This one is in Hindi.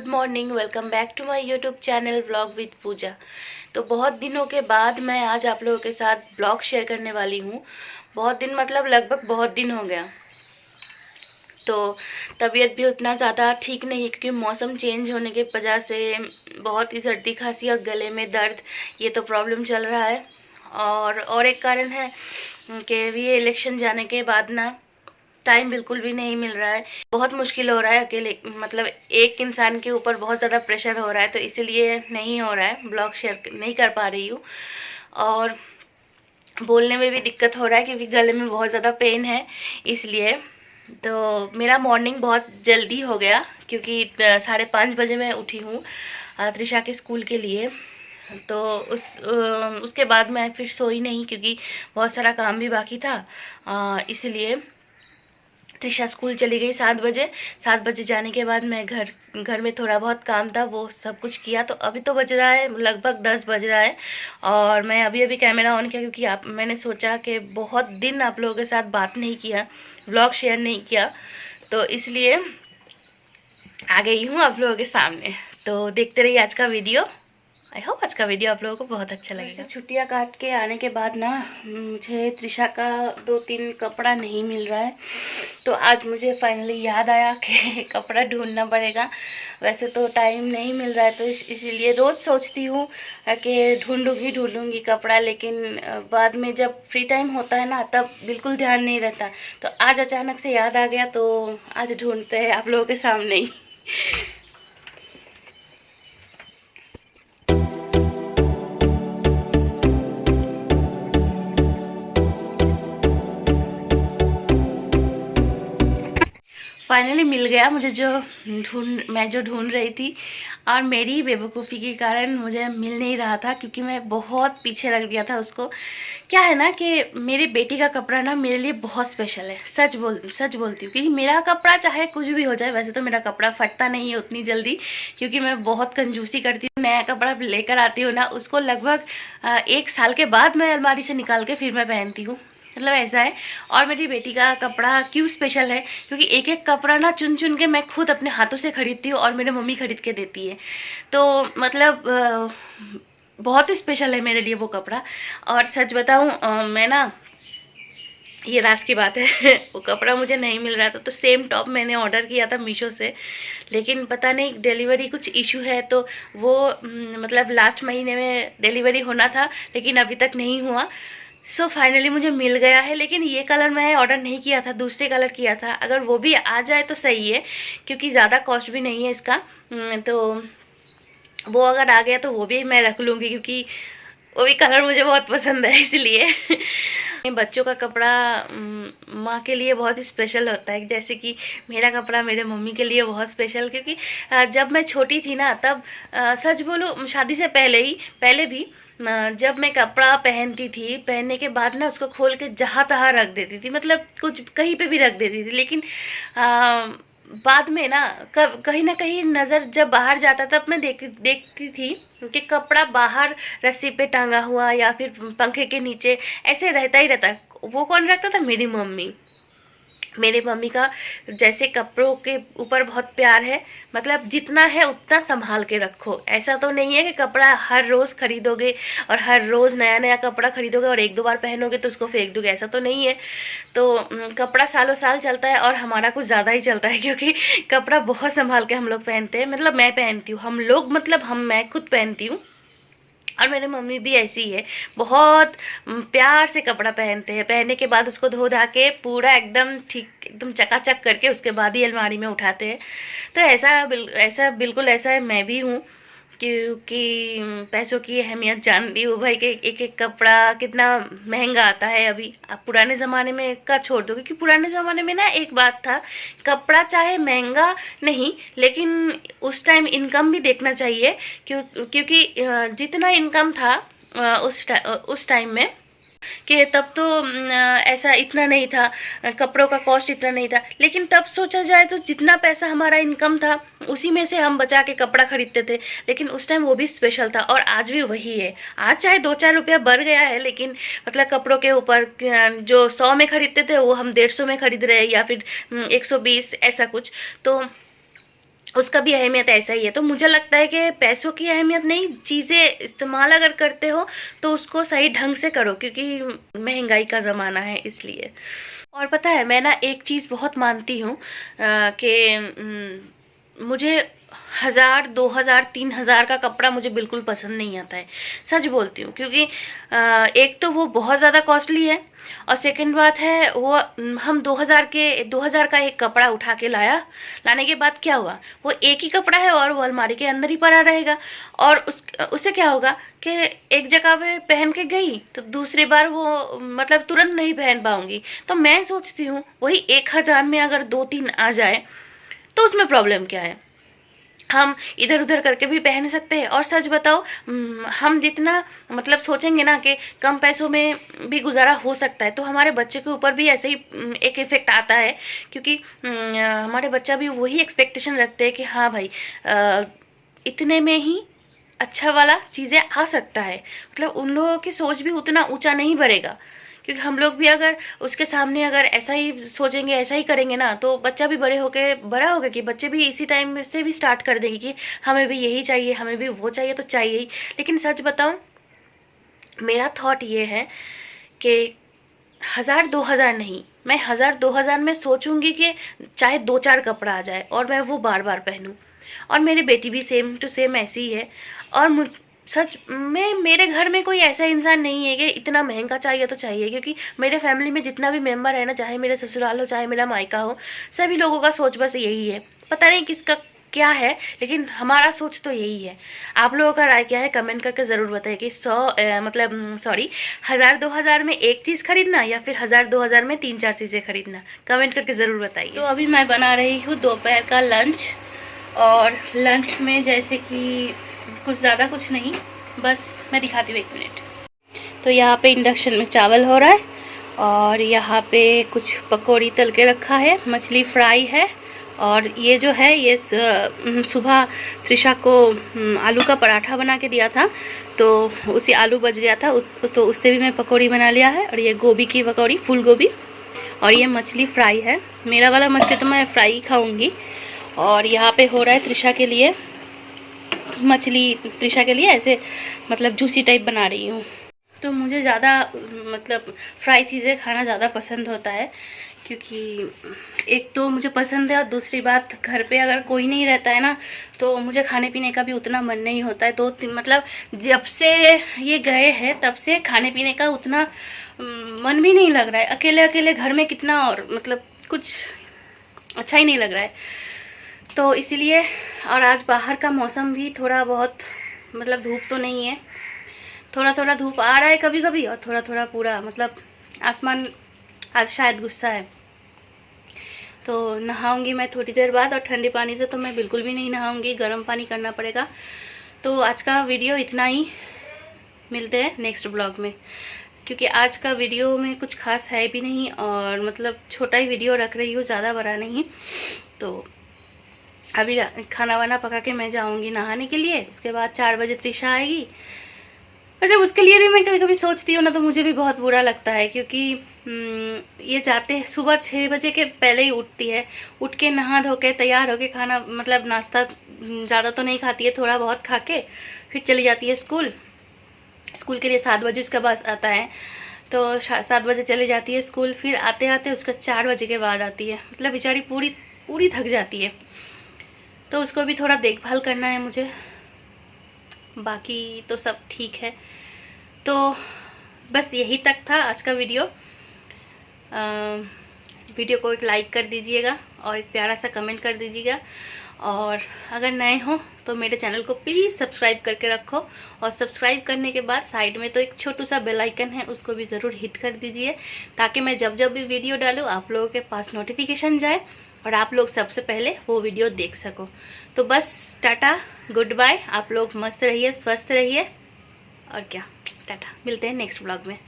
Good morning. Welcome back to my YouTube channel vlog with Pooja. तो बहुत दिनों के बाद मैं आज आप लोगों के साथ ब्लॉग शेयर करने वाली हूँ। बहुत दिन मतलब लगभग बहुत दिन हो गया। तो तबीयत भी उतना ज़्यादा ठीक नहीं है क्योंकि मौसम चेंज होने की वजह से बहुत ही सर्दी खांसी और गले में दर्द ये तो प्रॉब्लम चल रहा है। और एक कारण है कि ये इलेक्शन जाने के बाद ना टाइम बिल्कुल भी नहीं मिल रहा है। बहुत मुश्किल हो रहा है, अकेले मतलब एक इंसान के ऊपर बहुत ज़्यादा प्रेशर हो रहा है, तो इसीलिए नहीं हो रहा है, ब्लॉग शेयर नहीं कर पा रही हूँ। और बोलने में भी दिक्कत हो रहा है क्योंकि गले में बहुत ज़्यादा पेन है इसलिए। तो मेरा मॉर्निंग बहुत जल्दी हो गया क्योंकि 5:30 बजे मैं उठी हूँ त्रिशा के स्कूल के लिए। तो उसके बाद मैं फिर सोई नहीं क्योंकि बहुत सारा काम भी बाकी था, इसलिए त्रिशा स्कूल चली गई 7 बजे। 7 बजे जाने के बाद मैं घर में थोड़ा बहुत काम था वो सब कुछ किया। तो अभी तो बज रहा है लगभग 10 बज रहा है और मैं अभी अभी कैमरा ऑन किया क्योंकि मैंने सोचा कि बहुत दिन आप लोगों के साथ बात नहीं किया, व्लॉग शेयर नहीं किया, तो इसलिए आ गई हूँ आप लोगों के सामने। तो देखते रहिए आज का वीडियो। आई होप आज का वीडियो आप लोगों को बहुत अच्छा लगेगा। छुट्टियां काट के आने के बाद ना मुझे त्रिशा का 2-3 कपड़ा नहीं मिल रहा है, तो आज मुझे फाइनली याद आया कि कपड़ा ढूंढना पड़ेगा। वैसे तो टाइम नहीं मिल रहा है तो इसीलिए रोज़ सोचती हूँ कि ढूंढूंगी कपड़ा, लेकिन बाद में जब फ्री टाइम होता है ना तब बिल्कुल ध्यान नहीं रहता। तो आज अचानक से याद आ गया, तो आज ढूंढते हैं आप लोगों के सामने ही। फाइनली मिल गया मुझे मैं जो ढूंढ रही थी। और मेरी बेवकूफ़ी के कारण मुझे मिल नहीं रहा था क्योंकि मैं बहुत पीछे रख दिया था उसको। क्या है ना कि मेरी बेटी का कपड़ा ना मेरे लिए बहुत स्पेशल है। सच बोलती हूँ क्योंकि मेरा कपड़ा चाहे कुछ भी हो जाए, वैसे तो मेरा कपड़ा फटता नहीं है उतनी जल्दी क्योंकि मैं बहुत कंजूसी करती हूँ। नया कपड़ा लेकर आती हूँ ना, उसको लगभग 1 साल के बाद मैं अलमारी से निकाल के फिर मैं पहनती हूँ, मतलब ऐसा है। और मेरी बेटी का कपड़ा क्यों स्पेशल है क्योंकि एक एक कपड़ा ना चुन चुन के मैं खुद अपने हाथों से खरीदती हूँ और मेरी मम्मी खरीद के देती है। तो मतलब बहुत ही स्पेशल है मेरे लिए वो कपड़ा। और सच बताऊँ मैं ना, ये राज की बात है वो कपड़ा मुझे नहीं मिल रहा था। तो सेम टॉप मैंने ऑर्डर किया था मीशो से, लेकिन पता नहीं डिलीवरी कुछ इशू है, तो वो मतलब लास्ट महीने में डिलीवरी होना था लेकिन अभी तक नहीं हुआ। सो फाइनली मुझे मिल गया है, लेकिन ये कलर मैं ऑर्डर नहीं किया था, दूसरे कलर किया था। अगर वो भी आ जाए तो सही है क्योंकि ज़्यादा कॉस्ट भी नहीं है इसका। तो वो अगर आ गया तो वो भी मैं रख लूँगी क्योंकि वो भी कलर मुझे बहुत पसंद है इसलिए। बच्चों का कपड़ा माँ के लिए बहुत ही स्पेशल होता है, जैसे कि मेरा कपड़ा मेरे मम्मी के लिए बहुत स्पेशल, क्योंकि जब मैं छोटी थी ना तब सच बोलूँ शादी से पहले भी जब मैं कपड़ा पहनती थी, पहनने के बाद ना उसको खोल के जहाँ तहाँ रख देती थी, मतलब कुछ कहीं पे भी रख देती थी। लेकिन बाद में ना कहीं ना कहीं नज़र जब बाहर जाता तब मैं देखती थी कि कपड़ा बाहर रस्सी पे टांगा हुआ या फिर पंखे के नीचे ऐसे रहता ही रहता। वो कौन रखता था? मेरी मम्मी का जैसे कपड़ों के ऊपर बहुत प्यार है, मतलब जितना है उतना संभाल के रखो। ऐसा तो नहीं है कि कपड़ा हर रोज़ खरीदोगे और हर रोज़ नया नया कपड़ा खरीदोगे और 1-2 बार पहनोगे तो उसको फेंक दोगे, ऐसा तो नहीं है। तो कपड़ा सालों साल चलता है और हमारा कुछ ज़्यादा ही चलता है क्योंकि कपड़ा बहुत संभाल के हम लोग पहनते हैं, मतलब मैं पहनती हूँ, हम लोग मतलब मैं खुद पहनती हूँ और मेरी मम्मी भी ऐसी है, बहुत प्यार से कपड़ा पहनते हैं। पहनने के बाद उसको धो धा के पूरा एकदम ठीक एकदम चकाचक करके उसके बाद ही अलमारी में उठाते हैं। तो ऐसा बिल्कुल ऐसा है मैं भी हूँ, क्योंकि पैसों की अहमियत जानती हूँ भाई कि एक एक कपड़ा कितना महंगा आता है। अभी आप पुराने ज़माने में का छोड़ दो, क्योंकि पुराने ज़माने में ना एक बात था, कपड़ा चाहे महंगा नहीं लेकिन उस टाइम इनकम भी देखना चाहिए, क्योंकि जितना इनकम था उस टाइम में कि तब तो ऐसा इतना नहीं था, कपड़ों का कॉस्ट इतना नहीं था। लेकिन तब सोचा जाए तो जितना पैसा हमारा इनकम था उसी में से हम बचा के कपड़ा खरीदते थे, लेकिन उस टाइम वो भी स्पेशल था और आज भी वही है। आज चाहे 2-4 रुपया बढ़ गया है, लेकिन मतलब कपड़ों के ऊपर जो 100 में खरीदते थे वो हम 150 में खरीद रहे हैं या फिर 120, ऐसा कुछ। तो उसका भी अहमियत ऐसा ही है। तो मुझे लगता है कि पैसों की अहमियत नहीं, चीज़ें इस्तेमाल अगर करते हो तो उसको सही ढंग से करो, क्योंकि महंगाई का ज़माना है इसलिए। और पता है, मैं ना एक चीज़ बहुत मानती हूँ कि मुझे 1000, 2000, 3000 का कपड़ा मुझे बिल्कुल पसंद नहीं आता है, सच बोलती हूँ। क्योंकि एक तो वो बहुत ज़्यादा कॉस्टली है, और सेकंड बात है वो हम 2000 का एक कपड़ा उठा के लाने के बाद क्या हुआ, वो एक ही कपड़ा है और वो अलमारी के अंदर ही पड़ा रहेगा। और उससे क्या होगा कि एक जगह पे पहन के गई तो दूसरी बार वो मतलब तुरंत नहीं पहन पाऊंगी। तो मैं सोचती हूँ वही 1000 में अगर 2-3 आ जाए तो उसमें प्रॉब्लम क्या है, हम इधर उधर करके भी पहन सकते हैं। और सच बताओ, हम जितना मतलब सोचेंगे ना कि कम पैसों में भी गुजारा हो सकता है, तो हमारे बच्चे के ऊपर भी ऐसे ही एक इफेक्ट आता है। क्योंकि हमारे बच्चा भी वही एक्सपेक्टेशन रखते हैं कि हाँ भाई, इतने में ही अच्छा वाला चीज़ें आ सकता है। मतलब उन लोगों की सोच भी उतना ऊंचा नहीं बढ़ेगा, क्योंकि हम लोग भी अगर उसके सामने अगर ऐसा ही सोचेंगे, ऐसा ही करेंगे ना, तो बच्चा भी बड़ा होगा कि बच्चे भी इसी टाइम से भी स्टार्ट कर देंगे कि हमें भी यही चाहिए, हमें भी वो चाहिए, तो चाहिए ही। लेकिन सच बताऊं, मेरा थॉट ये है कि 1000-2000 नहीं, मैं 1000-2000 में सोचूंगी कि चाहे 2-4 कपड़ा आ जाए और मैं वो बार बार पहनूं। और मेरी बेटी भी सेम टू सेम ऐसी ही है। और सच में मेरे घर में कोई ऐसा इंसान नहीं है कि इतना महंगा चाहिए तो चाहिए, क्योंकि मेरे फैमिली में जितना भी मेंबर है ना, चाहे मेरे ससुराल हो चाहे मेरा मायका हो, सभी लोगों का सोच बस यही है। पता नहीं किसका क्या है, लेकिन हमारा सोच तो यही है। आप लोगों का राय क्या है, कमेंट करके ज़रूर बताइए कि 1000-2000 में एक चीज़ खरीदना या फिर 1000-2000 में 3-4 चीज़ें खरीदना, कमेंट करके ज़रूर बताइए। तो अभी मैं बना रही हूँ दोपहर का लंच, और लंच में जैसे कि कुछ ज़्यादा कुछ नहीं, बस मैं दिखाती हूँ 1 मिनट। तो यहाँ पे इंडक्शन में चावल हो रहा है, और यहाँ पे कुछ पकौड़ी तल के रखा है, मछली फ्राई है। और ये जो है, ये सुबह त्रिशा को आलू का पराठा बना के दिया था, तो उसी आलू बच गया था, तो उससे भी मैं पकौड़ी बना लिया है। और ये गोभी की पकौड़ी, फूल गोभी, और ये मछली फ्राई है। मेरा वाला मछली तो मैं फ्राई खाऊंगी। और यहाँ पे हो रहा है त्रिशा के लिए मछली, त्रिशा के लिए ऐसे मतलब जूसी टाइप बना रही हूँ। तो मुझे ज़्यादा मतलब फ्राई चीज़ें खाना ज़्यादा पसंद होता है, क्योंकि एक तो मुझे पसंद है, और दूसरी बात घर पे अगर कोई नहीं रहता है ना, तो मुझे खाने पीने का भी उतना मन नहीं होता है। मतलब जब से ये गए हैं तब से खाने पीने का उतना मन भी नहीं लग रहा है। अकेले अकेले घर में कितना, और मतलब कुछ अच्छा ही नहीं लग रहा है। तो इसीलिए, और आज बाहर का मौसम भी थोड़ा बहुत मतलब धूप तो नहीं है, थोड़ा थोड़ा धूप आ रहा है कभी कभी, और थोड़ा थोड़ा पूरा मतलब आसमान आज शायद गुस्सा है। तो नहाऊंगी मैं थोड़ी देर बाद, और ठंडे पानी से तो मैं बिल्कुल भी नहीं नहाऊंगी, गर्म पानी करना पड़ेगा। तो आज का वीडियो इतना ही, मिलते हैं नेक्स्ट ब्लॉग में, क्योंकि आज का वीडियो में कुछ खास है भी नहीं, और मतलब छोटा ही वीडियो रख रही हूँ, ज़्यादा बड़ा नहीं। तो अभी खाना वाना पका के मैं जाऊंगी नहाने के लिए, उसके बाद 4 बजे त्रिशा आएगी। मतलब उसके लिए भी मैं कभी कभी सोचती हूँ ना, तो मुझे भी बहुत बुरा लगता है, क्योंकि ये जाते हैं सुबह 6 बजे के पहले ही उठती है, उठ के नहा धो के तैयार होके खाना मतलब नाश्ता ज़्यादा तो नहीं खाती है, थोड़ा बहुत खा के फिर चली जाती है स्कूल के लिए 7 बजे उसका बस आता है। तो 7 बजे चली जाती है स्कूल, फिर आते आते उसका 4 बजे के बाद आती है। मतलब बेचारी पूरी थक जाती है, तो उसको भी थोड़ा देखभाल करना है मुझे, बाकी तो सब ठीक है। तो बस यही तक था आज का वीडियो। वीडियो को एक लाइक कर दीजिएगा और एक प्यारा सा कमेंट कर दीजिएगा, और अगर नए हो तो मेरे चैनल को प्लीज़ सब्सक्राइब करके रखो, और सब्सक्राइब करने के बाद साइड में तो एक छोटू सा बेल आइकन है, उसको भी ज़रूर हिट कर दीजिए, ताकि मैं जब भी वीडियो डालूँ आप लोगों के पास नोटिफिकेशन जाए और आप लोग सबसे पहले वो वीडियो देख सको। तो बस टाटा, गुड बाय, आप लोग मस्त रहिए, स्वस्थ रहिए, और क्या, टाटा, मिलते हैं नेक्स्ट ब्लॉग में।